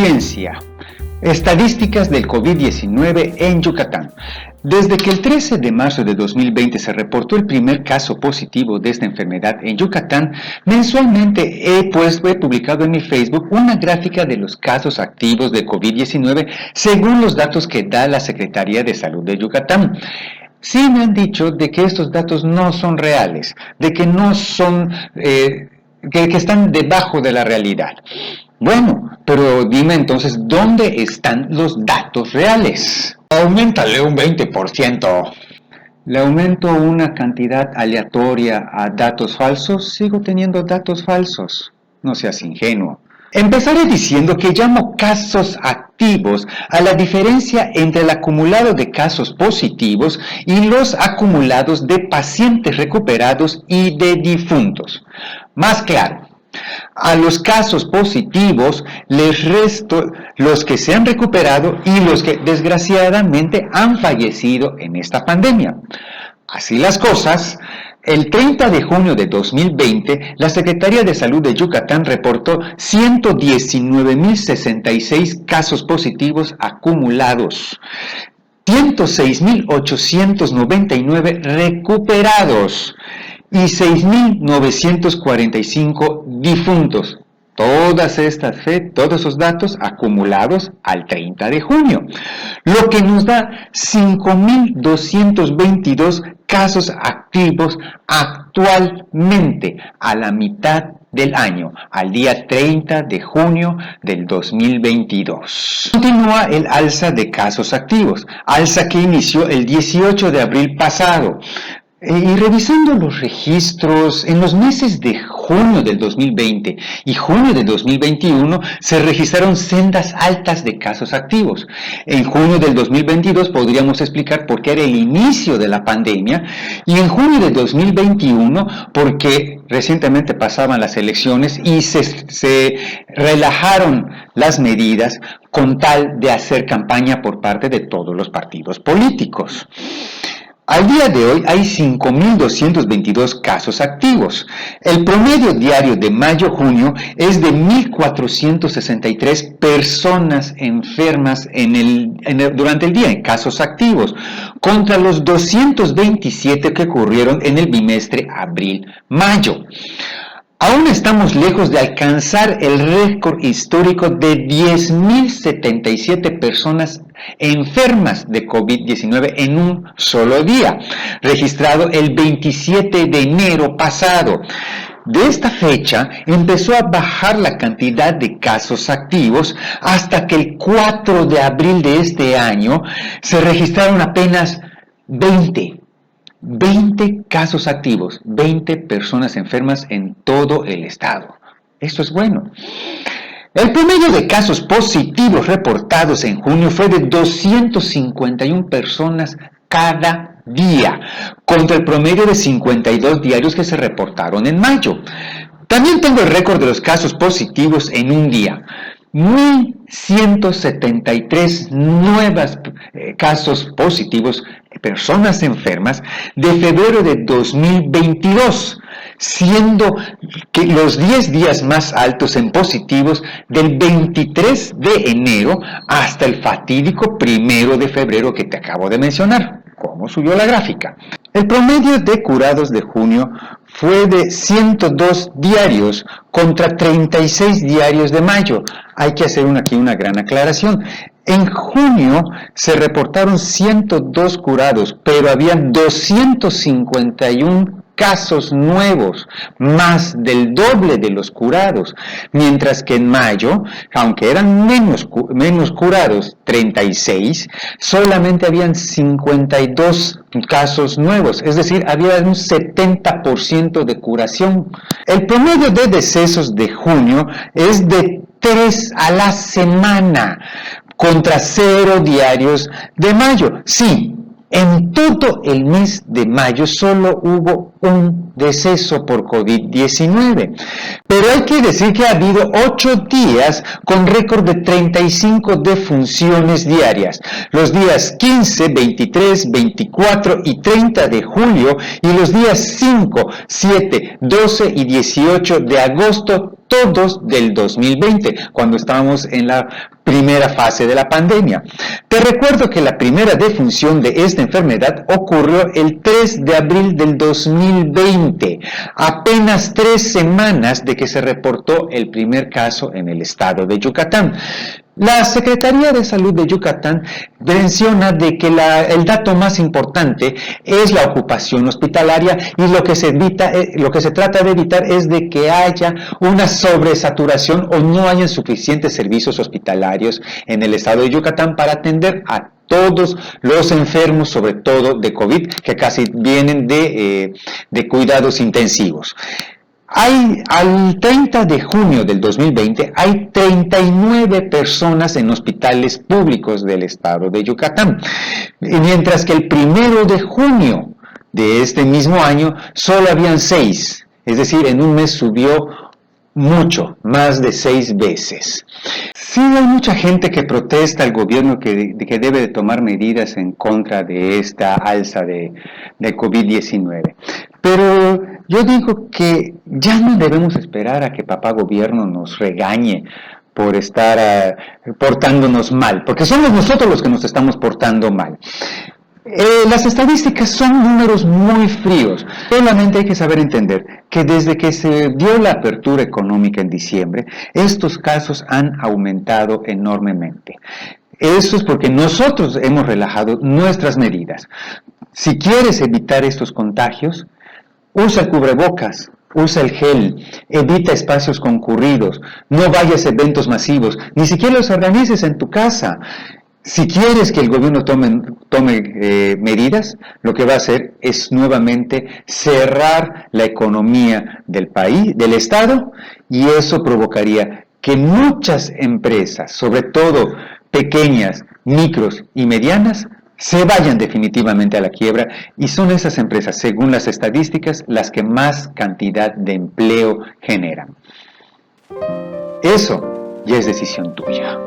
Ciencia. Estadísticas del COVID-19 en Yucatán. Desde que el 13 de marzo de 2020 se reportó el primer caso positivo de esta enfermedad en Yucatán, mensualmente he publicado en mi Facebook una gráfica de los casos activos de COVID-19 según los datos que da la Secretaría de Salud de Yucatán. Sí me han dicho de que estos datos no son reales, de que no son, que están debajo de la realidad. Bueno, pero dime entonces, ¿dónde están los datos reales? Auméntale un 20%. ¿Le aumento una cantidad aleatoria a datos falsos? Sigo teniendo datos falsos. No seas ingenuo. Empezaré diciendo que llamo casos activos a la diferencia entre el acumulado de casos positivos y los acumulados de pacientes recuperados y de difuntos. Más claro, a los casos positivos les resto los que se han recuperado y los que desgraciadamente han fallecido en esta pandemia. Así las cosas, el 30 de junio de 2020, la Secretaría de Salud de Yucatán reportó 119.066 casos positivos acumulados, 106.899 recuperados y 6.945 difuntos. Todos esos datos acumulados al 30 de junio, lo que nos da 5.222 casos activos actualmente a la mitad del año, al día 30 de junio del 2022. Continúa el alza de casos activos, alza que inició el 18 de abril pasado. Y revisando los registros, en los meses de junio del 2020 y junio del 2021 se registraron sendas altas de casos activos. En junio del 2022 podríamos explicar por qué era el inicio de la pandemia, y en junio del 2021 porque recientemente pasaban las elecciones y se relajaron las medidas con tal de hacer campaña por parte de todos los partidos políticos. Al día de hoy hay 5.222 casos activos. El promedio diario de mayo-junio es de 1.463 personas enfermas durante el día en casos activos, contra los 227 que ocurrieron en el bimestre abril-mayo. Aún estamos lejos de alcanzar el récord histórico de 10.077 personas enfermas de COVID-19 en un solo día, registrado el 27 de enero pasado. De esta fecha empezó a bajar la cantidad de casos activos hasta que el 4 de abril de este año se registraron apenas 20 casos activos, 20 personas enfermas en todo el estado. Esto es bueno. El promedio de casos positivos reportados en junio fue de 251 personas cada día, contra el promedio de 52 diarios que se reportaron en mayo. También tengo el récord de los casos positivos en un día. 1.173 nuevos casos positivos, personas enfermas, de febrero de 2022, siendo que los 10 días más altos en positivos del 23 de enero hasta el fatídico 1 de febrero que te acabo de mencionar. ¿Cómo subió la gráfica? El promedio de curados de junio fue de 102 diarios contra 36 diarios de mayo. Hay que hacer aquí una gran aclaración. En junio se reportaron 102 curados, pero habían 251 casos nuevos, más del doble de los curados, mientras que en mayo, aunque eran menos curados, 36, solamente habían 52 casos nuevos, es decir, había un 70% de curación. El promedio de decesos de junio es de 3 a la semana, contra 0 diarios de mayo. Sí, en todo el mes de mayo solo hubo un deceso por COVID-19, pero hay que decir que ha habido 8 días con récord de 35 defunciones diarias, los días 15, 23, 24 y 30 de julio y los días 5, 7, 12 y 18 de agosto, todos del 2020, cuando estábamos en la primera fase de la pandemia. Te recuerdo que la primera defunción de esta enfermedad ocurrió el 3 de abril del 2020, apenas 3 semanas de que se reportó el primer caso en el estado de Yucatán. La Secretaría de Salud de Yucatán menciona de que el dato más importante es la ocupación hospitalaria y lo que se trata de evitar es de que haya una sobresaturación o no haya suficientes servicios hospitalarios en el estado de Yucatán para atender a todos los enfermos, sobre todo de COVID, que casi vienen de cuidados intensivos. Al 30 de junio del 2020 hay 39 personas en hospitales públicos del estado de Yucatán, mientras que el 1 de junio de este mismo año solo habían 6, es decir, en un mes subió mucho, más de 6 veces. Sí, hay mucha gente que protesta al gobierno que debe de tomar medidas en contra de esta alza de COVID-19. Pero yo digo que ya no debemos esperar a que papá gobierno nos regañe por estar portándonos mal, porque somos nosotros los que nos estamos portando mal. Las estadísticas son números muy fríos. Solamente hay que saber entender que desde que se dio la apertura económica en diciembre, estos casos han aumentado enormemente. Eso es porque nosotros hemos relajado nuestras medidas. Si quieres evitar estos contagios, usa el cubrebocas, usa el gel, evita espacios concurridos, no vayas a eventos masivos, ni siquiera los organices en tu casa. Si quieres que el gobierno tome medidas, lo que va a hacer es nuevamente cerrar la economía del país, del Estado, y eso provocaría que muchas empresas, sobre todo pequeñas, micros y medianas, se vayan definitivamente a la quiebra, y son esas empresas, según las estadísticas, las que más cantidad de empleo generan. Eso ya es decisión tuya.